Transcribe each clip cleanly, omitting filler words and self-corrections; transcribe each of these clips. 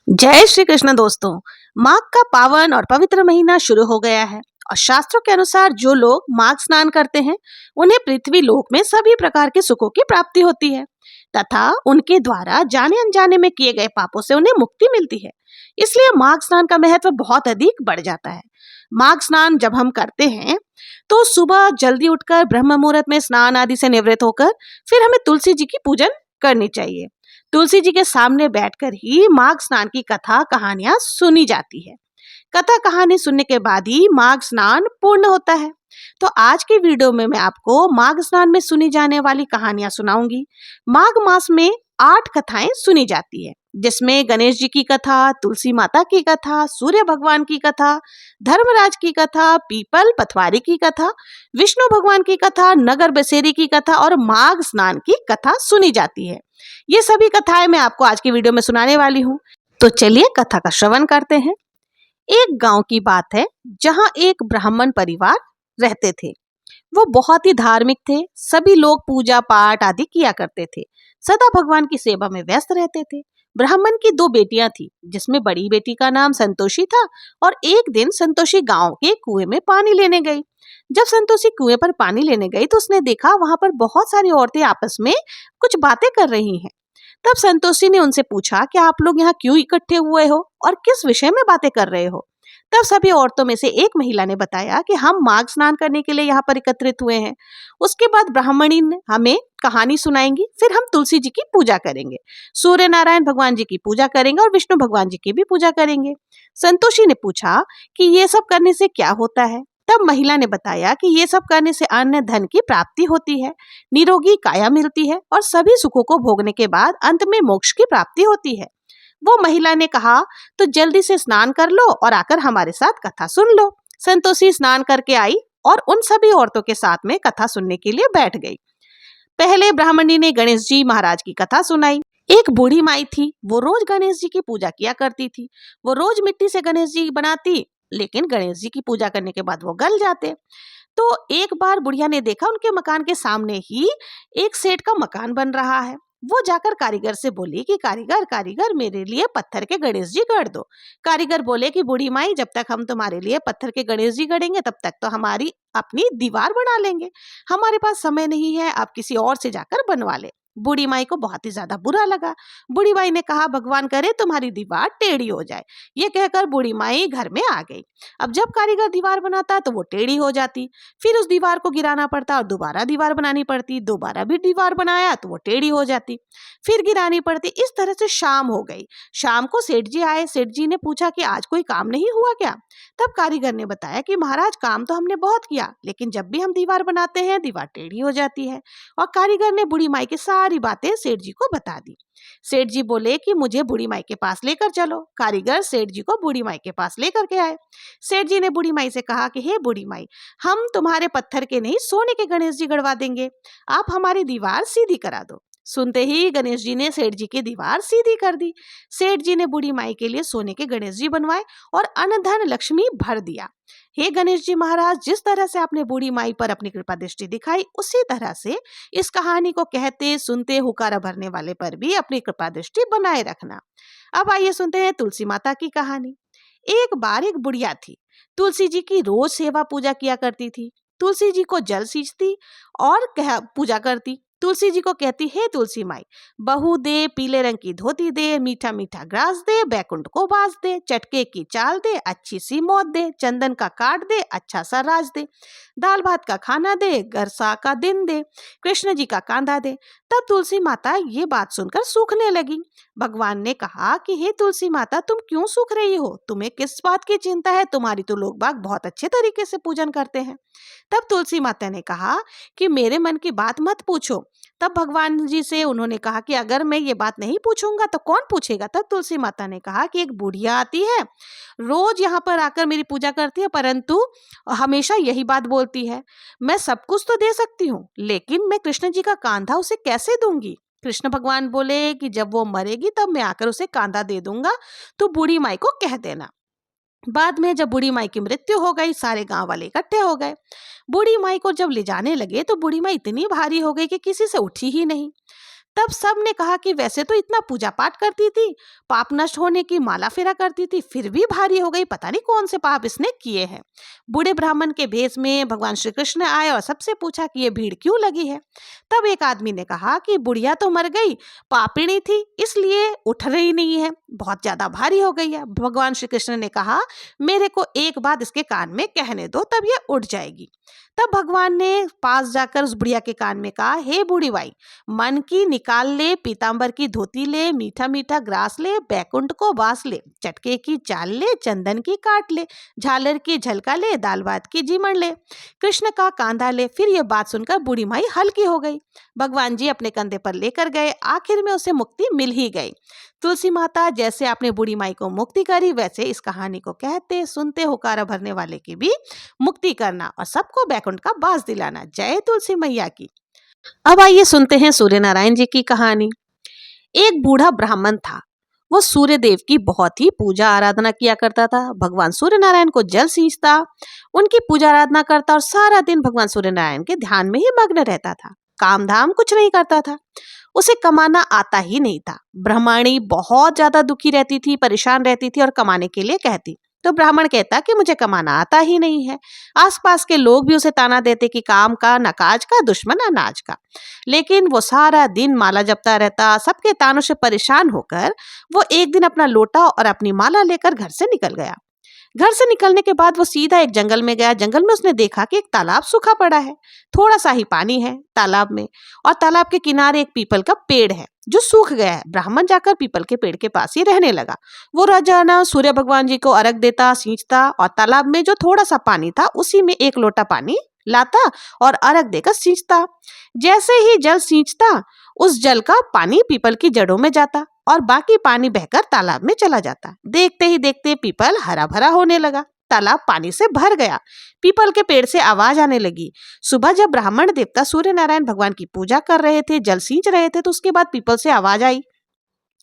जय श्री कृष्ण दोस्तों। माघ का पावन और पवित्र महीना शुरू हो गया है और शास्त्रों के अनुसार जो लोग माघ स्नान करते हैं उन्हें पृथ्वी लोक में सभी प्रकार के सुखों की प्राप्ति होती है तथा उनके द्वारा जाने अनजाने में किए गए पापों से उन्हें मुक्ति मिलती है। इसलिए माघ स्नान का महत्व बहुत अधिक बढ़ जाता है। माघ स्नान जब हम करते हैं तो सुबह जल्दी उठकर ब्रह्म मुहूर्त में स्नान आदि से निवृत्त होकर फिर हमें तुलसी जी की पूजन करनी चाहिए। तुलसी जी के सामने बैठकर ही माघ स्नान की कथा कहानियां सुनी जाती है। कथा कहानी सुनने के बाद ही माघ स्नान पूर्ण होता है। तो आज के वीडियो में मैं आपको माघ स्नान में सुनी जाने वाली कहानियां सुनाऊंगी। माघ मास में 8 कथाएं सुनी जाती है, जिसमें गणेश जी की कथा, तुलसी माता की कथा, सूर्य भगवान की कथा, धर्मराज की कथा, पीपल पथवारी की कथा, विष्णु भगवान की कथा, नगर बसेरी की कथा और माघ स्नान की कथा सुनी जाती है। ये सभी कथाएं मैं आपको आज की वीडियो में सुनाने वाली हूँ। तो चलिए कथा का श्रवण करते हैं। एक गांव की बात है जहां एक ब्राह्मण परिवार रहते थे। वो बहुत ही धार्मिक थे। सभी लोग पूजा पाठ आदि किया करते थे, सदा भगवान की सेवा में व्यस्त रहते थे। ब्राह्मण की 2 बेटियां थी, जिसमें बड़ी बेटी का नाम संतोषी था और एक दिन संतोषी गांव के कुएं में पानी लेने गई। जब संतोषी कुएं पर पानी लेने गई तो उसने देखा वहां पर बहुत सारी औरतें आपस में कुछ बातें कर रही हैं। तब संतोषी ने उनसे पूछा कि आप लोग यहाँ क्यों इकट्ठे हुए हो और किस विषय में बातें कर रहे हो। तब सभी औरतों में से एक महिला ने बताया कि हम माघ स्नान करने के लिए यहाँ पर एकत्रित हुए हैं। उसके बाद ब्राह्मणी ने हमें कहानी सुनाएंगी, फिर हम तुलसी जी की पूजा करेंगे, सूर्य नारायण भगवान जी की पूजा करेंगे और विष्णु भगवान जी की भी पूजा करेंगे। संतोषी ने पूछा कि ये सब करने से क्या होता है। तब महिला ने बताया कि ये सब करने से अन्न धन की प्राप्ति होती है, निरोगी काया मिलती है और सभी सुखों को भोगने के बाद अंत में मोक्ष की प्राप्ति होती है। वो महिला ने कहा, तो जल्दी से स्नान कर लो और आकर हमारे साथ कथा सुन लो। संतोषी स्नान करके आई और उन सभी औरतों के साथ में कथा सुनने के लिए बैठ गई। पहले ब्राह्मणी ने गणेश जी महाराज की कथा सुनाई। एक बूढ़ी माई थी, वो रोज गणेश जी की पूजा किया करती थी। वो रोज मिट्टी से गणेश जी बनाती, लेकिन गणेश जी की पूजा करने के बाद वो गल जाते। तो एक बार बुढ़िया ने देखा उनके मकान के सामने ही एक सेठ का मकान बन रहा है। वो जाकर कारीगर से बोली कि कारीगर कारीगर मेरे लिए पत्थर के गणेश जी गढ़ दो। कारीगर बोले कि बूढ़ी माई, जब तक हम तुम्हारे लिए पत्थर के गणेश जी गढ़ेंगे तब तक तो हमारी अपनी दीवार बना लेंगे। हमारे पास समय नहीं है, आप किसी और से जाकर बनवा ले। बूढ़ी माई को बहुत ही ज्यादा बुरा लगा। बूढ़ी माई ने कहा, भगवान करे तुम्हारी दीवार टेढ़ी हो जाए। ये कहकर बूढ़ी माई घर में आ गई। अब जब कारीगर दीवार बनाता तो वो टेढ़ी हो जाती, फिर उस दीवार को गिराना पड़ता और दोबारा दीवार बनानी पड़ती। दोबारा भी दीवार बनाया तो वो टेढ़ी हो जाती, फिर गिरानी पड़ती। इस तरह से शाम हो गई। शाम को सेठ जी आए। सेठ जी ने पूछा कि आज कोई काम नहीं हुआ क्या। तब कारीगर ने बताया कि महाराज, काम तो हमने बहुत किया, लेकिन जब भी हम दीवार बनाते हैं दीवार टेढ़ी हो जाती है। और कारीगर ने बूढ़ी माई की सारी बातें सेठ जी को बता दी। सेठ जी बोले कि मुझे बूढ़ी माई के पास लेकर चलो। कारीगर सेठ जी को बूढ़ी माई के पास लेकर के आए। सेठ जी ने बूढ़ी माई से कहा कि हे बूढ़ी माई, हम तुम्हारे पत्थर के नहीं सोने के गणेश जी गढ़वा देंगे, आप हमारी दीवार सीधी करा दो। सुनते ही गणेश जी ने सेठ जी की दीवार सीधी कर दी। सेठ जी ने बूढ़ी माई के लिए सोने के गणेश जी बनवाए और अन्न धन लक्ष्मी भर दिया। हे गणेश जी महाराज, जिस तरह से आपने बूढ़ी माई पर अपनी कृपा दृष्टि दिखाई, उसी तरह से इस कहानी को कहते सुनते हुकारा भरने वाले पर भी अपनी कृपा दृष्टि बनाए रखना। अब आइए सुनते हैं तुलसी माता की कहानी। एक बार एक बुढ़िया थी। तुलसी जी की रोज सेवा पूजा किया करती थी। तुलसी जी को जल सींचती और पूजा करती। तुलसी जी को कहती, हे तुलसी माई, बहू दे, पीले रंग की धोती दे, मीठा मीठा ग्रास दे, बैकुंठ को बास दे, चटके की चाल दे, अच्छी सी मौत दे, चंदन का काट दे, अच्छा सा राज दे, दाल भात का खाना दे, गरसा का दिन दे, कृष्ण जी का कांधा दे। तब तुलसी माता ये बात सुनकर सूखने लगी। भगवान ने कहा कि हे तुलसी माता, तुम क्यों सूख रही हो? तुम्हें किस बात की चिंता है? तुम्हारी तो लोग बाग बहुत अच्छे तरीके से पूजन करते हैं। तब तुलसी माता ने कहा कि मेरे मन की बात मत पूछो। तब भगवान जी से उन्होंने कहा कि अगर मैं ये बात नहीं पूछूंगा तो कौन पूछेगा। तब तुलसी माता ने कहा कि एक बुढ़िया आती है, रोज यहाँ पर आकर मेरी पूजा करती है, परंतु हमेशा यही बात बोलती है, मैं सब कुछ तो दे सकती हूँ, लेकिन मैं कृष्ण जी का कांधा उसे कैसे दूंगी? कृष्ण भगवान बोले कि जब वो मरेगी तब मैं आकर उसे कांधा दे दूंगा, तो बूढ़ी माई को कह देना। बाद में जब बूढ़ी माई की मृत्यु हो गई, सारे गांव वाले इकट्ठे हो गए। बूढ़ी माई को जब ले जाने लगे तो बूढ़ी माई इतनी भारी हो गई कि किसी से उठी ही नहीं। तब सब ने कहा कि वैसे तो इतना पूजा पाठ करती थी, पाप नष्ट होने की माला फेरा करती थी, फिर भी भारी हो गई, पता नहीं कौन से पाप इसने किए हैं। बूढ़े ब्राह्मण के भेष में भगवान श्री कृष्ण आए और सबसे पूछा कि ये भीड़ क्यों लगी है। तब एक आदमी ने कहा कि बुढ़िया तो मर गई, पापिणी थी, इसलिए उठ रही नहीं है, बहुत ज्यादा भारी हो गई है। भगवान श्री कृष्ण ने कहा, मेरे को एक बात इसके कान में कहने दो, तब ये उठ जाएगी। तब भगवान ने पास जाकर उस बुढ़िया के कान में कहा, हे बूढ़ी बाई, मन की निकाल ले, पीतांबर की धोती ले, मीठा मीठा ग्रास ले, बैकुंठ को बास ले, चटके की चाल ले, चंदन की काट ले, झालर की झलका ले, दाल भात की जीमण ले, कृष्ण का कांधा ले। फिर ये बात सुनकर बूढ़ी माई हल्की हो गई। भगवान जी अपने कंधे पर लेकर गए, आखिर में उसे मुक्ति मिल ही गई। तुलसी माता जैसे आपने बूढ़ी माई को मुक्ति करी, वैसे इस कहानी को कहते सुनते होकारा भरने वाले की भी मुक्ति करना और सबको बैकुंठ का बास दिलाना। जय तुलसी मैया की। अब आइए सुनते हैं सूर्य नारायण जी की कहानी। एक बूढ़ा ब्राह्मण था। वो सूर्य देव की बहुत ही पूजा आराधना किया करता था। भगवान सूर्य नारायण को जल सींचता, उनकी पूजा आराधना करता और सारा दिन भगवान सूर्य नारायण के ध्यान में ही मग्न रहता था। काम धाम कुछ नहीं करता था। उसे कमाना आता ही नहीं था। ब्राह्मणी बहुत ज्यादा दुखी रहती थी, परेशान रहती थी और कमाने के लिए कहती। तो ब्राह्मण कहता कि मुझे कमाना आता ही नहीं है। आसपास के लोग भी उसे ताना देते कि काम का न काज का, दुश्मन अनाज का। लेकिन वो सारा दिन माला जपता रहता। सबके तानों से परेशान होकर वो एक दिन अपना लोटा और अपनी माला लेकर घर से निकल गया। घर से निकलने के बाद वो सीधा एक जंगल में गया। जंगल में उसने देखा कि एक तालाब सूखा पड़ा है, थोड़ा सा ही पानी है तालाब में, और तालाब के किनारे एक पीपल का पेड़ है जो सूख गया है। ब्राह्मण जाकर पीपल के पेड़ के पास ही रहने लगा। वो रोजाना सूर्य भगवान जी को अर्घ देता, सींचता और तालाब में जो थोड़ा सा पानी था उसी में एक लोटा पानी लाता और अर्घ देकर सींचता। जैसे ही जल सींचता, उस जल का पानी पीपल की जड़ों में जाता और बाकी पानी बहकर तालाब में चला जाता। देखते ही देखते पीपल हरा भरा होने लगा। तालाब पानी से भर गया। पीपल के पेड़ से आवाज आने लगी। सुबह जब ब्राह्मण देवता सूर्य नारायण भगवान की पूजा कर रहे थे, जल सींच रहे थे, तो उसके बाद पीपल से आवाज आई,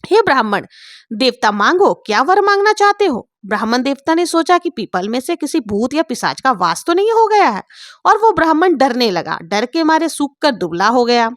हे ब्राह्मण देवता, मांगो, क्या वर मांगना चाहते हो। ब्राह्मण देवता ने सोचा कि पीपल में से किसी भूत या पिशाच का वास तो नहीं हो गया है, और वो ब्राह्मण डरने लगा। डर के मारे सूख कर दुबला हो गया।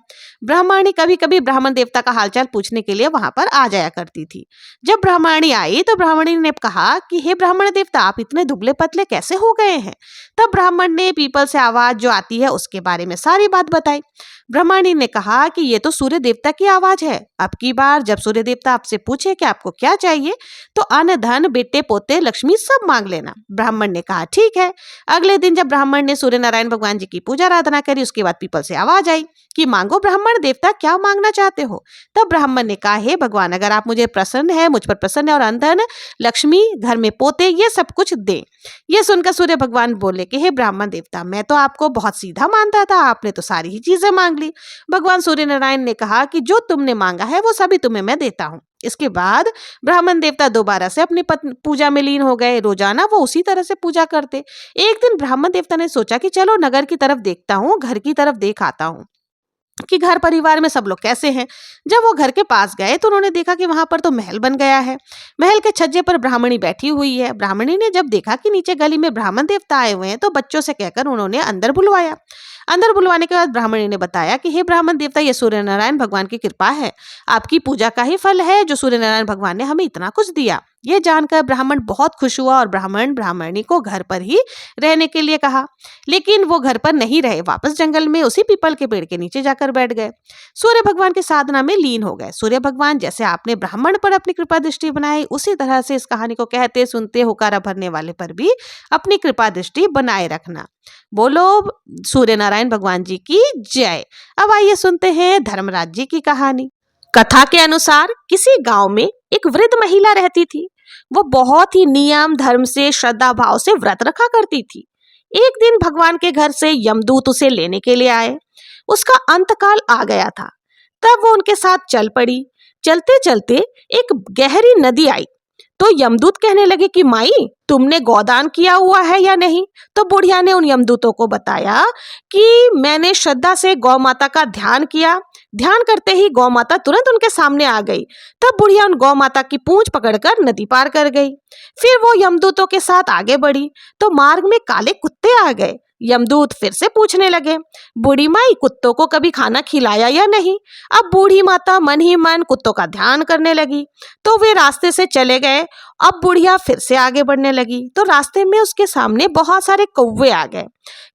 ब्राह्मणी कभी कभी ब्राह्मण देवता का हालचाल पूछने के लिए वहां पर आ जाया करती थी। जब ब्राह्मणी आई तो ब्राह्मणी ने कहा कि हे ब्राह्मण देवता, आप इतने दुबले पतले कैसे हो गए हैं। तब ब्राह्मण ने पीपल से आवाज जो आती है उसके बारे में सारी बात बताई। ब्रह्मणी ने कहा कि ये तो सूर्य देवता की आवाज है। अब की बार जब सूर्य देवता आपसे पूछे कि आपको क्या चाहिए, तो अन्न धन, बेटे पोते, लक्ष्मी सब मांग लेना। ब्राह्मण ने कहा ठीक है। अगले दिन जब ब्राह्मण ने सूर्य नारायण भगवान जी की पूजा आराधना करी, उसके बाद पीपल से आवाज आई कि मांगो ब्राह्मण देवता, क्या मांगना चाहते हो। तब ब्राह्मण ने कहा, हे भगवान, अगर आप मुझे प्रसन्न है, मुझ पर प्रसन्न है और अन्न धन, लक्ष्मी, घर में पोते, ये सब कुछ दे। ये सुनकर सूर्य भगवान बोले कि हे ब्राह्मण देवता, मैं तो आपको बहुत सीधा मानता था, आपने तो सारी ही चीजें मांग ली। भगवान सूर्य नारायण ने कहा कि जो तुमने मांगा है वो सभी तुम्हें मैं देता हूँ। इसके बाद ब्राह्मण देवता दोबारा से अपनी पूजा में लीन हो गए। रोजाना वो उसी तरह से पूजा करते। एक दिन ब्राह्मण देवता ने सोचा कि चलो नगर की तरफ देखता हूँ, घर की तरफ देख आता हूँ कि घर परिवार में सब लोग कैसे हैं। जब वो घर के पास गए तो उन्होंने देखा कि वहां पर तो महल बन गया है। महल के छज्जे पर ब्राह्मणी बैठी हुई है। ब्राह्मणी ने जब देखा कि नीचे गली में ब्राह्मण देवता आए हुए हैं, तो बच्चों से कहकर उन्होंने अंदर बुलवाया। अंदर बुलवाने के बाद ब्राह्मणी ने बताया कि हे ब्राह्मण देवता, ये सूर्य नारायण भगवान की कृपा है, आपकी पूजा का ही फल है जो सूर्य नारायण भगवान ने हमें इतना कुछ दिया। ये जानकर ब्राह्मण बहुत खुश हुआ और ब्राह्मणी को घर पर ही रहने के लिए कहा। लेकिन वो घर पर नहीं रहे, वापस जंगल में उसी पीपल के पेड़ के नीचे जाकर बैठ गए। सूर्य भगवान की साधना में लीन हो गए। सूर्य भगवान जैसे आपने ब्राह्मण पर अपनी कृपा दृष्टि बनाई, उसी तरह से इस कहानी को कहते सुनते होकारा भरने वाले पर भी अपनी कृपा दृष्टि बनाए रखना। बोलो सूर्य नारायण भगवान जी की जय। अब आइए सुनते हैं धर्मराज जी की कहानी। कथा के अनुसार किसी गांव में एक वृद्ध महिला रहती थी। वो बहुत ही नियम धर्म से, श्रद्धा भाव से व्रत रखा करती थी। एक दिन भगवान के घर से यमदूत उसे लेने के लिए आए। उसका अंतकाल आ गया था। तब वो उनके साथ चल पड़ी। चलते चलते एक गहरी नदी आई तो यमदूत कहने लगे कि माई, तुमने गोदान किया हुआ है या नहीं। तो बुढ़िया ने उन यमदूतों को बताया कि मैंने श्रद्धा से गौ माता का ध्यान किया। ध्यान करते ही गौ माता तुरंत उनके सामने आ गई। तब बुढ़िया उन गौ माता की पूंछ पकड़कर नदी पार कर गई। फिर वो यमदूतों के साथ आगे बढ़ी तो मार्ग में काले कुत्ते आ गए। यमदूत फिर से पूछने लगे, बूढ़ी माई कुत्तों को कभी खाना खिलाया या नहीं? अब बूढ़ी माता मन ही मन कुत्तों का ध्यान करने लगी। तो वे रास्ते से चले गए। अब बुढ़िया फिर से आगे बढ़ने लगी तो रास्ते में उसके सामने बहुत सारे कौवे आ गए।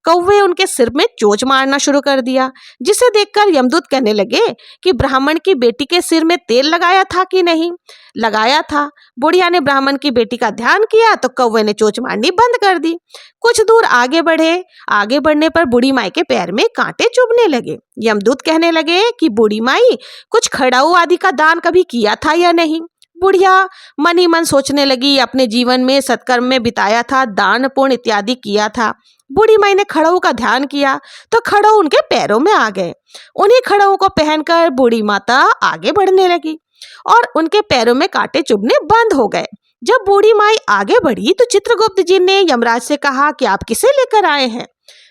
कौवे उनके सिर में चोंच मारना शुरू कर दिया, जिसे देखकर यमदूत कहने लगे कि ब्राह्मण की बेटी के सिर में तेल लगाया था कि नहीं? लगाया था। बुढ़िया ने ब्राह्मण की बेटी का ध्यान किया तो कौवे ने चोंच मारनी बंद कर दी। कुछ दूर आगे बढ़े। आगे बढ़ने पर बूढ़ी माई के पैर में कांटे चुभने लगे। यमदूत कहने लगे कि बूढ़ी माई, कुछ खड़ाऊ आदि का दान कभी किया था या नहीं? बुढ़िया मन ही मन सोचने लगी, अपने जीवन में सत्कर्म में बिताया था, दान पुण्य इत्यादि किया था। बूढ़ी माई ने खड़ाऊ का ध्यान किया तो खड़ाऊ उनके पैरों में आ गए। उन्हीं खड़ाऊ को पहनकर बूढ़ी माता आगे बढ़ने लगी और उनके पैरों में कांटे चुभने बंद हो गए। जब बूढ़ी माई आगे बढ़ी तो चित्रगुप्त जी ने यमराज से कहा कि आप किसे लेकर आए हैं?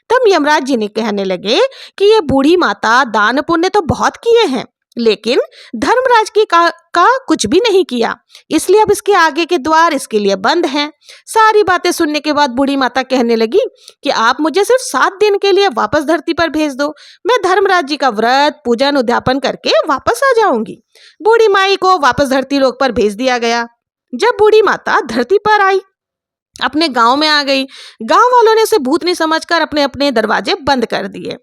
तब यमराज जी ने कहने लगे कि ये बूढ़ी माता दान पुण्य तो बहुत किए हैं, लेकिन धर्मराज की का कुछ भी नहीं किया, इसलिए अब इसके आगे के द्वार इसके लिए बंद हैं। सारी बातें सुनने के बाद बूढ़ी माता कहने लगी कि आप मुझे सिर्फ 7 दिन के लिए वापस धरती पर भेज दो, मैं धर्मराज जी का व्रत पूजन उद्यापन करके वापस आ जाऊंगी। बूढ़ी माई को वापस धरती लोक पर भेज दिया गया। जब बूढ़ी माता धरती पर आई, अपने गांव में आ गई। गांव वालों ने उसे भूत नहीं समझकर अपने अपने दरवाजे बंद कर दिए।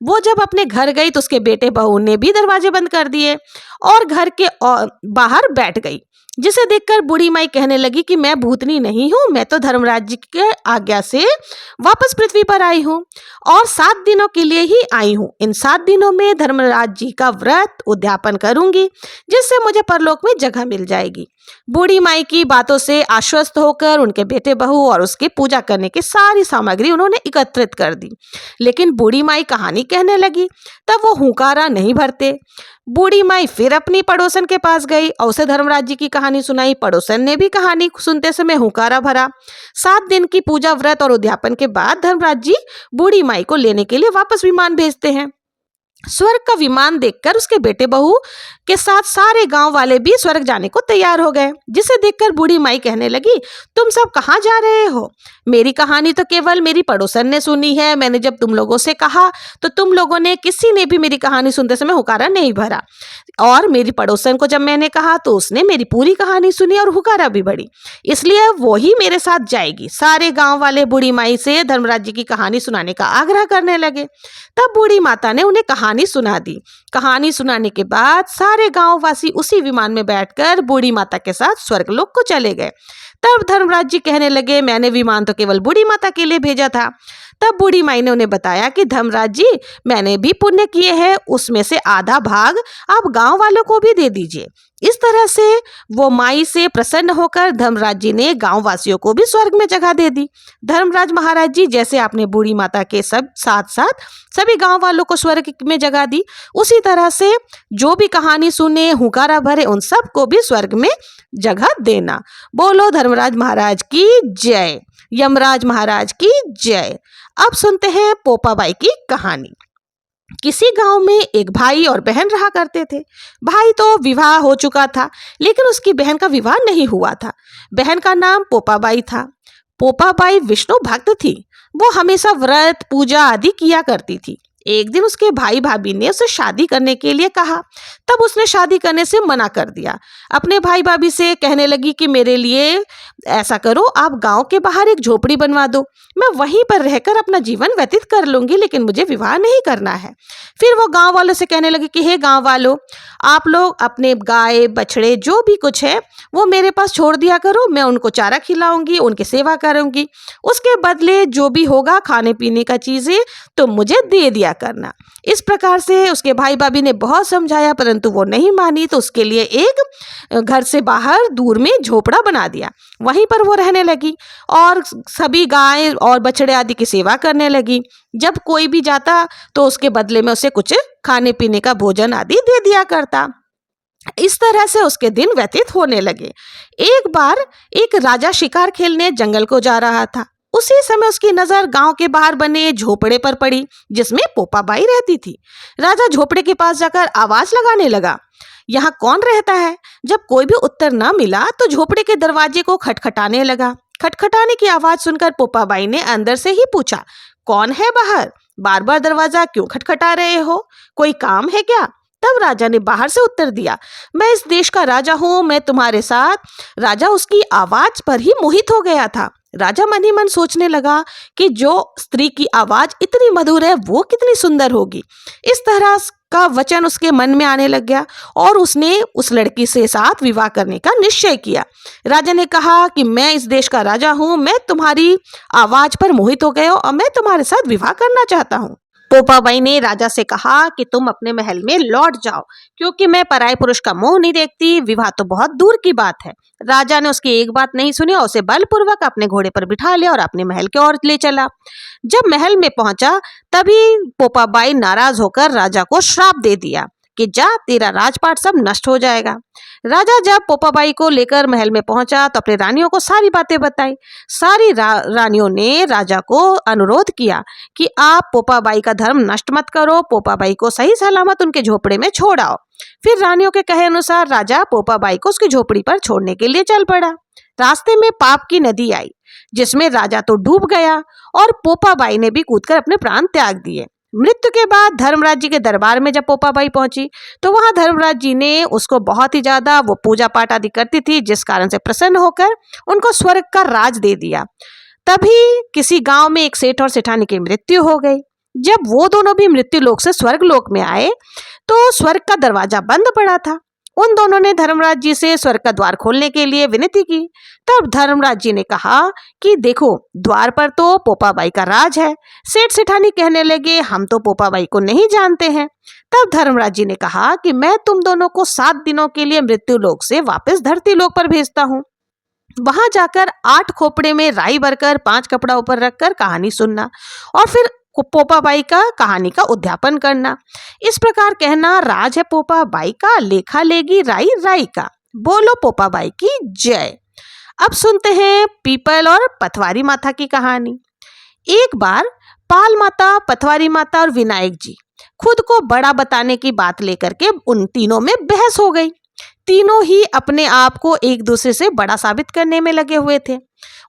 वो जब अपने घर गई तो उसके बेटे बहू ने भी दरवाजे बंद कर दिए और घर के बाहर बैठ गई, जिसे देखकर बूढ़ी माई कहने लगी कि मैं भूतनी नहीं हूँ, मैं तो धर्मराज जी के आज्ञा से वापस पृथ्वी पर आई हूँ और 7 दिनों के लिए ही आई हूँ। इन 7 दिनों में धर्मराज जी का व्रत उद्यापन करूंगी, जिससे मुझे परलोक में जगह मिल जाएगी। बूढ़ी माई की बातों से आश्वस्त होकर उनके बेटे बहू और उसकी पूजा करने की सारी सामग्री उन्होंने एकत्रित कर दी। लेकिन बूढ़ी माई कहानी कहने लगी तब वो हुंकारा नहीं भरते। बूढ़ी माई फिर अपनी पड़ोसन के पास गई और उसे धर्मराज जी की कहानी सुनाई। पड़ोसन ने भी कहानी सुनते समय हुंकारा भरा। 7 दिन की पूजा व्रत और उद्यापन के बाद धर्मराज जी बूढ़ी माई को लेने के लिए वापस विमान भेजते हैं। स्वर्ग का विमान देखकर उसके बेटे बहू के साथ सारे गांव वाले भी स्वर्ग जाने को तैयार हो गए, जिसे देखकर बूढ़ी माई कहने लगी, तुम सब कहाँ जा रहे हो? मेरी कहानी तो केवल मेरी पड़ोसन ने सुनी है। मैंने जब तुम लोगों से कहा तो तुम लोगों ने किसी ने भी मेरी कहानी सुनते समय हुकारा नहीं भरा, और मेरी पड़ोसन को जब मैंने कहा तो उसने मेरी पूरी कहानी सुनी और हुकारा भी भरी, इसलिए वो ही मेरे साथ जाएगी। सारे गांव वाले बूढ़ी माई से धर्मराज जी की कहानी सुनाने का आग्रह करने लगे। तब बूढ़ी माता ने उन्हें कहानी सुना दी। कहानी सुनाने के बाद सारे गांव वासी उसी विमान में बैठकर बूढ़ी माता के साथ स्वर्गलोक को चले गए। तब धर्मराज जी कहने लगे, मैंने विमान तो केवल बूढ़ी माता के लिए भेजा था। तब बूढ़ी माई ने उन्हें बताया कि धर्मराज जी, मैंने भी पुण्य किए हैं, उसमें से आधा भाग आप गांव वालों को भी दे दीजिए। इस तरह से वो माई से प्रसन्न होकर धर्मराज जी ने गांव वासियों को भी स्वर्ग में जगह दे दी। धर्मराज महाराज जी, जैसे आपने बूढ़ी माता के साथ साथ सभी गांव वालों को स्वर्ग में जगह दी, उसी तरह से जो भी कहानी सुने, हुंकारा भरे, उन सब को भी स्वर्ग में जगह देना। बोलो धर्मराज महाराज की जय, यमराज महाराज की जय। अब सुनते हैं पोपाबाई की कहानी। किसी गांव में एक भाई और बहन रहा करते थे। भाई तो विवाह हो चुका था, लेकिन उसकी बहन का विवाह नहीं हुआ था। बहन का नाम पोपाबाई था। पोपाबाई विष्णु भक्त थी। वो हमेशा व्रत पूजा आदि किया करती थी। एक दिन उसके भाई भाभी ने उसे शादी करने के लिए कहा, तब उसने शादी करने से मना कर दिया। अपने भाई भाभी से कहने लगी कि मेरे लिए ऐसा करो, आप गांव के बाहर एक झोपड़ी बनवा दो, मैं वहीं पर रहकर अपना जीवन व्यतीत कर लूंगी, लेकिन मुझे विवाह नहीं करना है। फिर वो गांव वालों से कहने लगी कि हे गांव वालों, आप लोग अपने गाय बछड़े जो भी कुछ है वो मेरे पास छोड़ दिया करो, मैं उनको चारा खिलाऊंगी, उनकी सेवा करूंगी, उसके बदले जो भी होगा खाने पीने का चीजें तुम मुझे दे दिया करना। इस प्रकार से उसके भाई भाभी ने बहुत समझाया, परंतु वो नहीं मानी, तो उसके लिए एक घर से बाहर दूर में झोपड़ा बना दिया। वहीं पर वो रहने लगी और सभी गाय और बछड़े आदि की सेवा करने लगी। जब कोई भी जाता तो उसके बदले में उसे कुछ खाने पीने का भोजन आदि दे दिया करता। इस तरह से उसके दिन व्यतीत होने लगे। एक बार एक राजा शिकार खेलने जंगल को जा रहा था। उसी समय उसकी नजर गांव के बाहर बने झोपड़े पर पड़ी, जिसमें पोपाबाई रहती थी। राजा झोपड़े के पास जाकर आवाज लगाने लगा, यहाँ कौन रहता है? जब कोई भी उत्तर न मिला तो झोपड़े के दरवाजे को खटखटाने लगा। खटखटाने की आवाज सुनकर पोपाबाई ने अंदर से ही पूछा, कौन है बाहर? बार बार दरवाजा क्यों खटखटा रहे हो? कोई काम है क्या? तब राजा ने बाहर से उत्तर दिया, मैं इस देश का राजा हूँ, मैं तुम्हारे साथ। राजा उसकी आवाज पर ही मोहित हो गया था। राजा मन ही मन सोचने लगा कि जो स्त्री की आवाज इतनी मधुर है वो कितनी सुंदर होगी। इस तरह का वचन उसके मन में आने लग गया और उसने उस लड़की से साथ विवाह करने का निश्चय किया। राजा ने कहा कि मैं इस देश का राजा हूँ, मैं तुम्हारी आवाज पर मोहित हो गया और मैं तुम्हारे साथ विवाह करना चाहता हूँ। पोपाबाई ने राजा से कहा कि तुम अपने महल में लौट जाओ, क्योंकि मैं पराये पुरुष का मुंह नहीं देखती, विवाह तो बहुत दूर की बात है। राजा ने उसकी एक बात नहीं सुनी और उसे बलपूर्वक अपने घोड़े पर बिठा लिया और अपने महल की ओर ले चला। जब महल में पहुंचा तभी पोपाबाई नाराज होकर राजा को श्राप दे दिया कि जा, तेरा राजपाट सब नष्ट हो जाएगा। राजा जब पोपाबाई को लेकर महल में पहुंचा तो अपने रानियों को सारी बातें बताई। सारी रानियों ने राजा को अनुरोध किया कि आप पोपाबाई का धर्म नष्ट मत करो, पोपाबाई को सही सलामत उनके झोपड़े में छोड़ आओ। फिर रानियों के कहे अनुसार राजा पोपाबाई को उसकी झोपड़ी पर छोड़ने के लिए चल पड़ा। रास्ते में पाप की नदी आई, जिसमें राजा तो डूब गया और पोपाबाई ने भी कूदकर अपने प्राण त्याग दिए। मृत्यु के बाद धर्मराज जी के दरबार में जब पोपाबाई पहुंची तो वहां धर्मराज जी ने उसको बहुत ही ज्यादा, वो पूजा पाठ आदि करती थी, जिस कारण से प्रसन्न होकर उनको स्वर्ग का राज दे दिया। तभी किसी गांव में एक सेठ और सेठानी की मृत्यु हो गई। जब वो दोनों भी मृत्यु लोक से स्वर्ग लोक में आए तो स्वर्ग का दरवाजा बंद पड़ा था। उन दोनों ने धर्मराज जी से स्वर्ग का द्वार खोलने के लिए विनती की। तब धर्मराज जी ने कहा कि देखो, द्वार पर तो पोपाबाई का राज है। सेठ सेठानी कहने लगे, हम तो पोपाबाई को नहीं जानते हैं। तब धर्मराज जी ने कहा कि मैं तुम दोनों को 7 दिनों के लिए मृत्यु लोक से वापस धरती लोक पर भेजता हूँ। वहां जाकर 8 खोपड़े में राई भरकर 5 कपड़ा ऊपर रखकर कहानी सुनना और फिर पोपाबाई का कहानी का उद्यापन करना। इस प्रकार कहना, राज है पोपाबाई का, लेखा लेगी राई राई का। बोलो पोपाबाई की जय। अब सुनते हैं पीपल और पथवारी माता की कहानी। एक बार पाल माता, पथवारी माता और विनायक जी खुद को बड़ा बताने की बात लेकर के उन तीनों में बहस हो गई। तीनों ही अपने आप को एक दूसरे से बड़ा साबित करने में लगे हुए थे।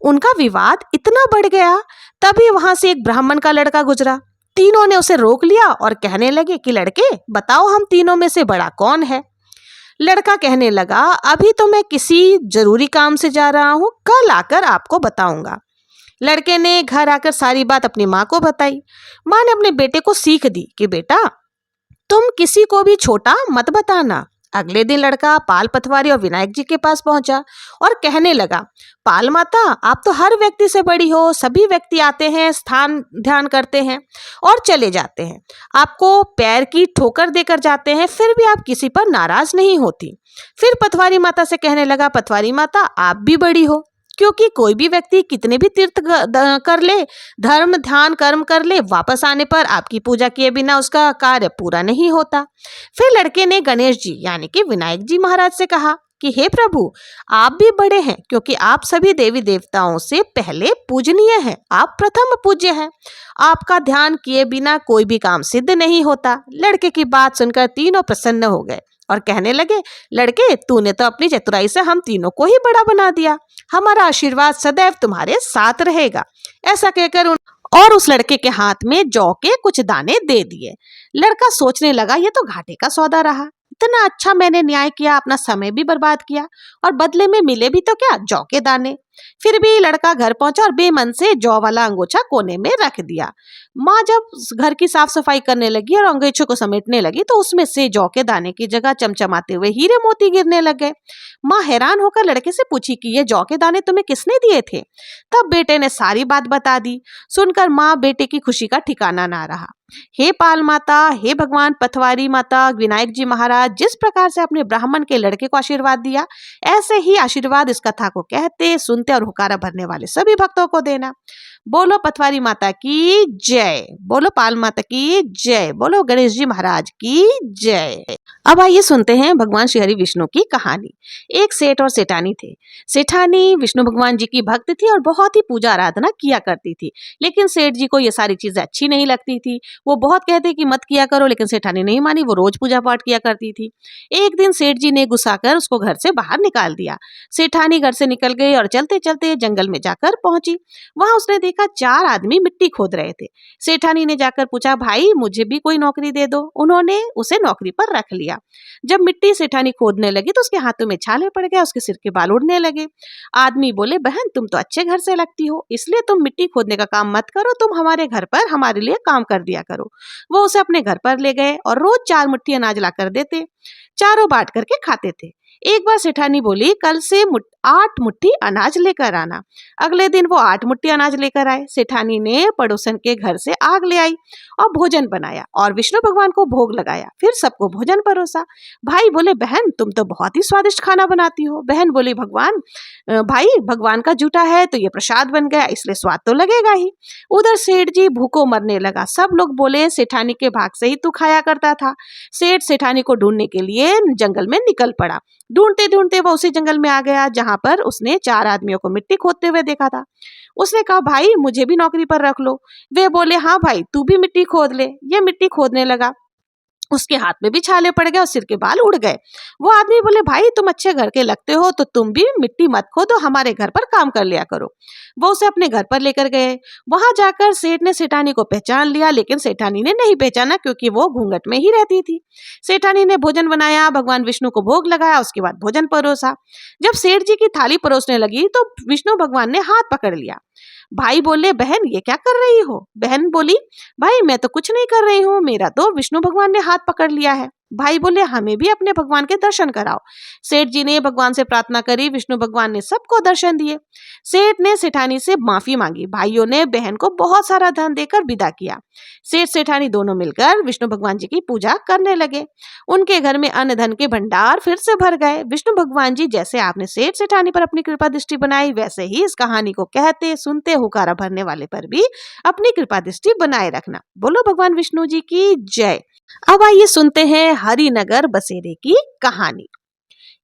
उनका विवाद इतना बढ़ गया, तभी वहां से एक ब्राह्मण का लड़का गुजरा। तीनों ने उसे रोक लिया और कहने लगे कि लड़के, बताओ हम तीनों में से बड़ा कौन है? लड़का कहने लगा, अभी तो मैं किसी जरूरी काम से जा रहा हूँ, कल आकर आपको बताऊंगा। लड़के ने घर आकर सारी बात अपनी माँ को बताई। माँ ने अपने बेटे को सीख दी कि बेटा, तुम किसी को भी छोटा मत बताना। अगले दिन लड़का पाल, पथवारी और विनायक जी के पास पहुंचा और कहने लगा, पाल माता, आप तो हर व्यक्ति से बड़ी हो, सभी व्यक्ति आते हैं, स्थान ध्यान करते हैं और चले जाते हैं, आपको पैर की ठोकर देकर जाते हैं, फिर भी आप किसी पर नाराज नहीं होती। फिर पथवारी माता से कहने लगा, पथवारी माता, आप भी बड़ी हो, क्योंकि कोई भी व्यक्ति कितने भी तीर्थ कर ले, धर्म ध्यान कर्म कर ले, वापस आने पर आपकी पूजा किए बिना उसका कार्य पूरा नहीं होता। फिर लड़के ने गणेश जी यानी कि विनायक जी महाराज से कहा कि हे प्रभु, आप भी बड़े हैं, क्योंकि आप सभी देवी देवताओं से पहले पूजनीय हैं, आप प्रथम पूज्य हैं, आपका ध्यान किए बिना कोई भी काम सिद्ध नहीं होता। लड़के की बात सुनकर तीनों प्रसन्न हो गए और कहने लगे, लड़के, तूने तो अपनी चतुराई से हम तीनों को ही बड़ा बना दिया, हमारा आशीर्वाद सदैव तुम्हारे साथ रहेगा। ऐसा कहकर उस लड़के के हाथ में जौ के कुछ दाने दे दिए। लड़का सोचने लगा, ये तो घाटे का सौदा रहा, इतना अच्छा मैंने न्याय किया, अपना समय भी बर्बाद किया और बदले में मिले भी तो क्या, जौ के दाने। फिर भी लड़का घर पहुंचा और बेमन से जौ वाला अंगोछा कोने में रख दिया। माँ जब घर की साफ सफाई करने लगी और अंगोछे को समेटने लगी तो उसमें से जौ के दाने की जगह चमचमाते हुए हीरे मोती गिरने लगे। माँ हैरान होकर लड़के से पूछी कि ये जौ के दाने तुम्हें किसने दिए थे? तब बेटे ने सारी बात बता दी। सुनकर माँ बेटे की खुशी का ठिकाना ना रहा। हे पाल माता, हे भगवान पथवारी माता, विनायक जी महाराज, जिस प्रकार से अपने ब्राह्मण के लड़के को आशीर्वाद दिया, ऐसे ही आशीर्वाद इस कथा को कहते, सुनते और हुकारा भरने वाले सभी भक्तों को देना। बोलो पथवारी माता की जय, बोलो पाल माता की जय, बोलो गणेश जी महाराज की जय। अब आइए सुनते हैं भगवान श्री हरि विष्णु की कहानी। एक सेठ और सेठानी थे। सेठानी विष्णु भगवान जी की भक्त थी और बहुत ही पूजा आराधना किया करती थी, लेकिन सेठ जी को ये सारी चीजें अच्छी नहीं लगती थी। वो बहुत कहते कि मत किया करो, लेकिन सेठानी नहीं मानी, वो रोज पूजा पाठ किया करती थी। एक दिन सेठ जी ने गुस्सा कर उसको घर से बाहर निकाल दिया। सेठानी घर से निकल गई और चलते चलते जंगल में जाकर पहुंची। वहां उसने देखा 4 आदमी मिट्टी खोद रहे थे। सेठानी ने जाकर पूछा, भाई मुझे भी कोई नौकरी दे दो। उन्होंने उसे नौकरी पर रख लिया। जब मिट्टी सेठानी खोदने लगी तो उसके हाथों में छाले पड़ गए, उसके सिर के बाल उड़ने लगे। आदमी बोले, बहन तुम तो अच्छे घर से लगती हो, इसलिए तुम मिट्टी खोदने का काम मत करो, तुम हमारे घर पर हमारे लिए काम कर दिया करो। वो उसे अपने घर पर ले गए और रोज 4 मुट्ठी अनाज ला कर देते। चारों बांट करके खाते थे। एक बार सेठानी बोली, कल से 8 मुट्ठी अनाज लेकर आना। अगले दिन वो 8 मुट्ठी अनाज लेकर आए। सेठानी ने पड़ोसन के घर से आग ले आई और भोजन बनाया और विष्णु भगवान को भोग लगाया। फिर सबको भोजन परोसा। भाई बोले, बहन तुम तो बहुत ही स्वादिष्ट खाना बनाती हो। बहन बोली, भाई भगवान का जूठा है तो ये प्रसाद बन गया, इसलिए स्वाद तो लगेगा ही। उधर सेठ जी भूखों मरने लगा। सब लोग बोले, सेठानी के भाग से ही तू खाया करता था। सेठ सेठानी को ढूंढने के लिए जंगल में निकल पड़ा। ढूंढते ढूंढते वो उसी जंगल में आ गया जहां पर उसने 4 आदमियों को मिट्टी खोदते हुए देखा था। उसने कहा, भाई मुझे भी नौकरी पर रख लो। वे बोले, हाँ भाई तू भी मिट्टी खोद ले। ये मिट्टी खोदने लगा, उसके हाथ में भी छाले पड़ गए और सिर के बाल उड़ गए। वो आदमी बोले, भाई तुम अच्छे घर के लगते हो तो तुम भी मिट्टी मत खोदो, हमारे घर पर काम कर लिया करो। वो उसे अपने घर पर लेकर गए। वहां जाकर सेठ ने सेठानी को पहचान लिया, लेकिन सेठानी ने नहीं पहचाना क्योंकि वो घूंघट में ही रहती थी। सेठानी ने भोजन बनाया, भगवान विष्णु को भोग लगाया, उसके बाद भोजन परोसा। जब सेठ जी की थाली परोसने लगी तो विष्णु भगवान ने हाथ पकड़ लिया। भाई बोले, बहन ये क्या कर रही हो? बहन बोली, भाई मैं तो कुछ नहीं कर रही हूँ, मेरा तो विष्णु भगवान ने हाथ पकड़ लिया है। भाई बोले, हमें भी अपने भगवान के दर्शन कराओ। सेठ जी ने भगवान से प्रार्थना करी, विष्णु भगवान ने सबको दर्शन दिए। सेठ ने सेठानी से माफी मांगी। भाइयों ने बहन को बहुत सारा धन देकर विदा किया। सेठ सेठानी दोनों मिलकर विष्णु भगवान जी की पूजा करने लगे। उनके घर में अन्न धन के भंडार फिर से भर गए। विष्णु भगवान जी, जैसे आपने सेठ सेठानी पर अपनी कृपा दृष्टि बनाई, वैसे ही इस कहानी को कहते सुनते हुकारा भरने वाले पर भी अपनी कृपा दृष्टि बनाए रखना। बोलो भगवान विष्णु जी की जय। अब आइए सुनते हैं हरिनगर बसेरे की कहानी।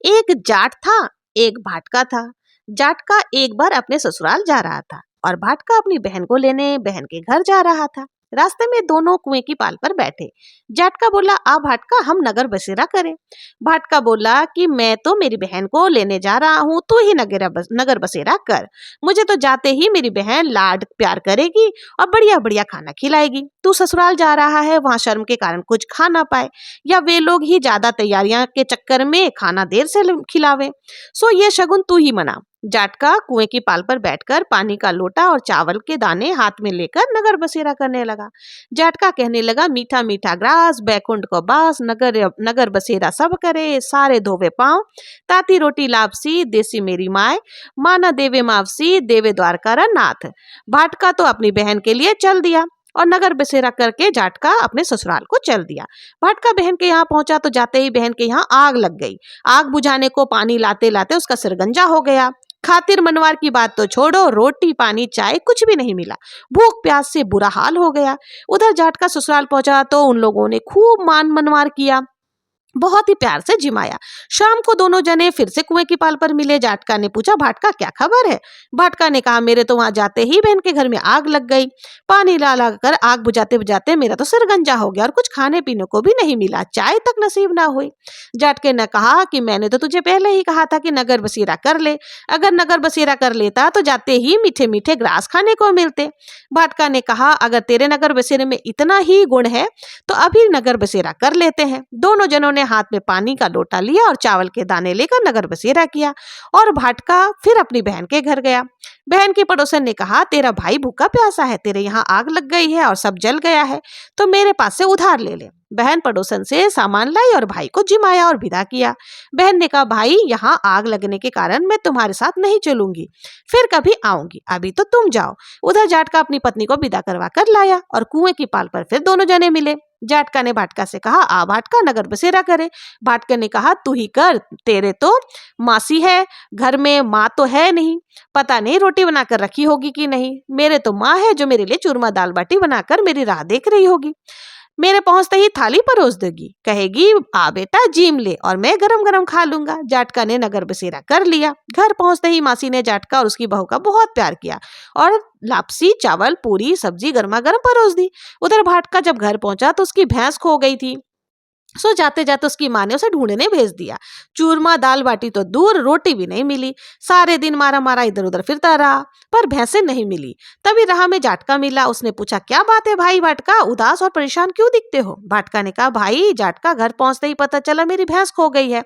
एक जाट था, एक भाटका था। जाटका एक बार अपने ससुराल जा रहा था और भाटका अपनी बहन को लेने बहन के घर जा रहा था। रास्ते में दोनों कुएं की पाल पर बैठे। जाटका बोला, आ भाटका हम नगर बसेरा करें। भाटका बोला कि मैं तो मेरी बहन को लेने जा रहा हूँ, तू ही नगर बसेरा कर। मुझे तो जाते ही मेरी बहन लाड प्यार करेगी और बढ़िया बढ़िया खाना खिलाएगी। तू ससुराल जा रहा है, वहां शर्म के कारण कुछ खा ना पाए, या वे लोग ही ज्यादा तैयारियां के चक्कर में खाना देर से खिलावे। सो ये शगुन तू ही मना। जाटका कुएं की पाल पर बैठकर पानी का लोटा और चावल के दाने हाथ में लेकर नगर बसेरा करने लगा। जाटका कहने लगा, मीठा मीठा ग्रास बैकुंठ को बास, नगर बसेरा सब करे, सारे धोवे पांव, ताती रोटी लापसी, देसी मेरी माए, माना देवे मावसी, देवे द्वारका नाथ। भाटका तो अपनी बहन के लिए चल दिया और नगर बसेरा करके जाटका अपने ससुराल को चल दिया। भाटका बहन के यहाँ पहुंचा तो जाते ही बहन के यहाँ आग लग गई। आग बुझाने को पानी लाते लाते उसका सिर गंजा हो गया। खातिर मनवार की बात तो छोड़ो, रोटी पानी चाय कुछ भी नहीं मिला। भूख प्यास से बुरा हाल हो गया। उधर जाटका ससुराल पहुंचा तो उन लोगों ने खूब मान मनवार किया, बहुत ही प्यार से जिमाया। शाम को दोनों जने फिर से कुएं की पाल पर मिले। जाटका ने पूछा, भाटका क्या खबर है? भाटका ने कहा, मेरे तो वहां जाते ही बहन के घर में आग लग गई। पानी ला ला कर आग बुझाते बुझाते मेरा तो सिर गंजा हो गया और कुछ खाने पीने को भी नहीं मिला, चाय तक नसीब ना हुई। जाटके ने कहा कि मैंने तो तुझे पहले ही कहा था कि नगर बसेरा कर ले। अगर नगर बसेरा कर लेता तो जाते ही मीठे मीठे ग्रास खाने को मिलते। भाटका ने कहा, अगर तेरे नगर बसेरे में इतना ही गुण है तो अभी नगर बसेरा कर लेते हैं। दोनों जनों ने हाथ में पानी का लोटा लिया और चावल के दाने लेकर नगर बसेरा किया और भाटका फिर अपनी बहन के घर गया। बहन के पड़ोसन ने कहा, तेरा भाई भूखा प्यासा है, तेरे यहाँ आग लग गई है और सब जल गया है, तो मेरे पास से उधार ले ले। बहन पड़ोसन से सामान लाई और भाई को जिमाया और विदा किया। बहन ने कहा, भाई यहाँ आग लगने के कारण मैं तुम्हारे साथ नहीं चलूंगी, फिर कभी आऊंगी, अभी तो तुम जाओ। उधर जाटका अपनी पत्नी को विदा करवा कर लाया और कुएं की पाल पर फिर दोनों जने मिले। जाटका ने भाटका से कहा, आ भाटका नगर बसेरा करे। भाटका ने कहा, तू ही कर, तेरे तो मासी है, घर में माँ तो है नहीं, पता नहीं रोटी बनाकर रखी होगी कि नहीं। मेरे तो माँ है जो मेरे लिए चूरमा दाल बाटी बनाकर मेरी राह देख रही होगी। मेरे पहुंचते ही थाली परोस देगी, कहेगी, आ बेटा जीम ले और मैं गरम गरम खा लूंगा। जाटका ने नगर बसेरा कर लिया। घर पहुंचते ही मासी ने जाटका और उसकी बहू का बहुत प्यार किया और लापसी, चावल, पूरी, सब्जी गर्मा गर्म परोस दी। उधर भाटका जब घर पहुंचा तो उसकी भैंस खो गई थी। सो जाते जाते उसकी माँ ने उसे ढूंढने भेज दिया। चूरमा दाल बाटी तो दूर, रोटी भी नहीं मिली। सारे दिन मारा मारा इधर उधर फिरता रहा, पर भैंसें नहीं मिली। तभी राह में जाटका मिला। उसने पूछा, क्या बात है भाई भाटका, उदास और परेशान क्यों दिखते हो? भाटका ने कहा, भाई जाटका, घर पहुंचते ही पता चला मेरी भैंस खो गई है,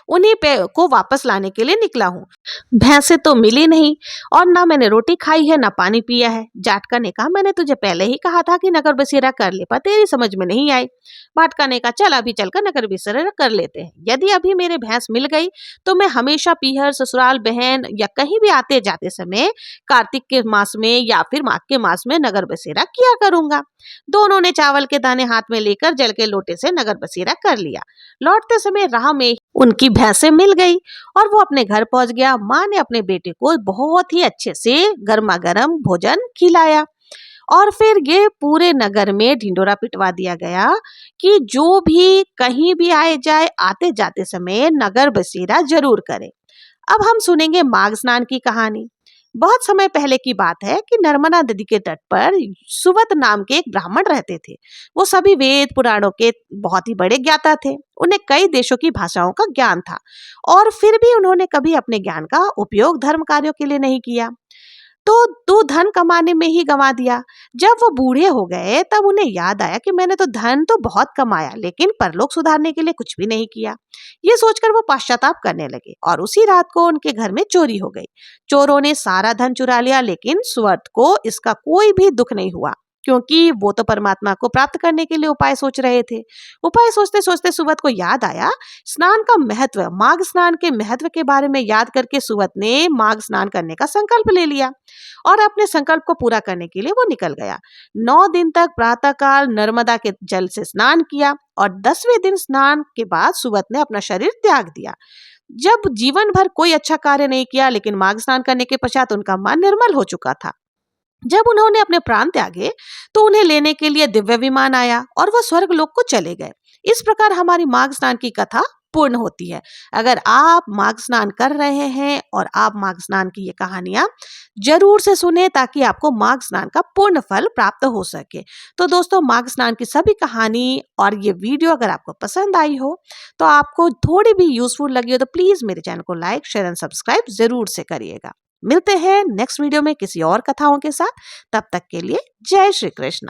उन्हीं पे को वापस लाने के लिए निकला हूँ। भैंसें तो मिली नहीं और ना मैंने रोटी खाई है ना पानी पिया है। जाटका ने कहा, मैंने तुझे पहले ही कहा था कि नगर बसेरा कर ले, पर तेरी समझ में नहीं आई। भाटका ने कहा, चल अभी चलकर नगर बसेरा कर लेते हैं। यदि अभी मेरे भैंस मिल गई तो मैं हमेशा पीहर, ससुराल, बहन या कहीं भी आते जाते समय कार्तिक के मास में या फिर माघ के मास में नगर बसेरा किया करूंगा। दोनों ने चावल के दाने हाथ में लेकर जल के लोटे से नगर बसेरा कर लिया। लौटते समय राह में उनकी भैंसें मिल गई और वो अपने घर पहुंच गया। माँ ने अपने बेटे को बहुत ही अच्छे से गर्मा गर्म भोजन खिलाया और फिर ये पूरे नगर में ढिंडोरा पिटवा दिया गया कि जो भी कहीं भी आए जाए, आते जाते समय नगर बसेरा जरूर करे। अब हम सुनेंगे माघ स्नान की कहानी। बहुत समय पहले की बात है कि नर्मदा नदी के तट पर सुवत नाम के एक ब्राह्मण रहते थे। वो सभी वेद पुराणों के बहुत ही बड़े ज्ञाता थे। उन्हें कई देशों की भाषाओं का ज्ञान था और फिर भी उन्होंने कभी अपने ज्ञान का उपयोग धर्म कार्यों के लिए नहीं किया। तो तू धन कमाने में ही गंवा दिया। जब वो बूढ़े हो गए तब उन्हें याद आया कि मैंने तो धन तो बहुत कमाया लेकिन परलोक सुधारने के लिए कुछ भी नहीं किया। ये सोचकर वो पश्चाताप करने लगे और उसी रात को उनके घर में चोरी हो गई। चोरों ने सारा धन चुरा लिया लेकिन सुवर्त को इसका कोई भी दुख नहीं हुआ क्योंकि वो तो परमात्मा को प्राप्त करने के लिए उपाय सोच रहे थे। उपाय सोचते सोचते सुवत को याद आया स्नान का महत्व, माघ स्नान के महत्व के बारे में याद करके सुवत ने माघ स्नान करने का संकल्प ले लिया और अपने संकल्प को पूरा करने के लिए वो निकल गया। 9 दिन तक प्रातःकाल नर्मदा के जल से स्नान किया और 10वें दिन स्नान के बाद सुवत ने अपना शरीर त्याग दिया। जब जीवन भर कोई अच्छा कार्य नहीं किया लेकिन माघ स्नान करने के पश्चात उनका मन निर्मल हो चुका था। जब उन्होंने अपने प्राण त्यागे तो उन्हें लेने के लिए दिव्य विमान आया और वो स्वर्ग लोक को चले गए। इस प्रकार हमारी माघ स्नान की कथा पूर्ण होती है। अगर आप माघ स्नान कर रहे हैं और आप माघ स्नान की ये कहानियां जरूर से सुने ताकि आपको माघ स्नान का पूर्ण फल प्राप्त हो सके। तो दोस्तों, माघ स्नान की सभी कहानी और ये वीडियो अगर आपको पसंद आई हो तो आपको थोड़ी भी यूजफुल लगी हो तो प्लीज मेरे चैनल को लाइक, शेयर एंड सब्सक्राइब जरूर से करिएगा। मिलते हैं नेक्स्ट वीडियो में किसी और कथाओं के साथ। तब तक के लिए जय श्री कृष्ण।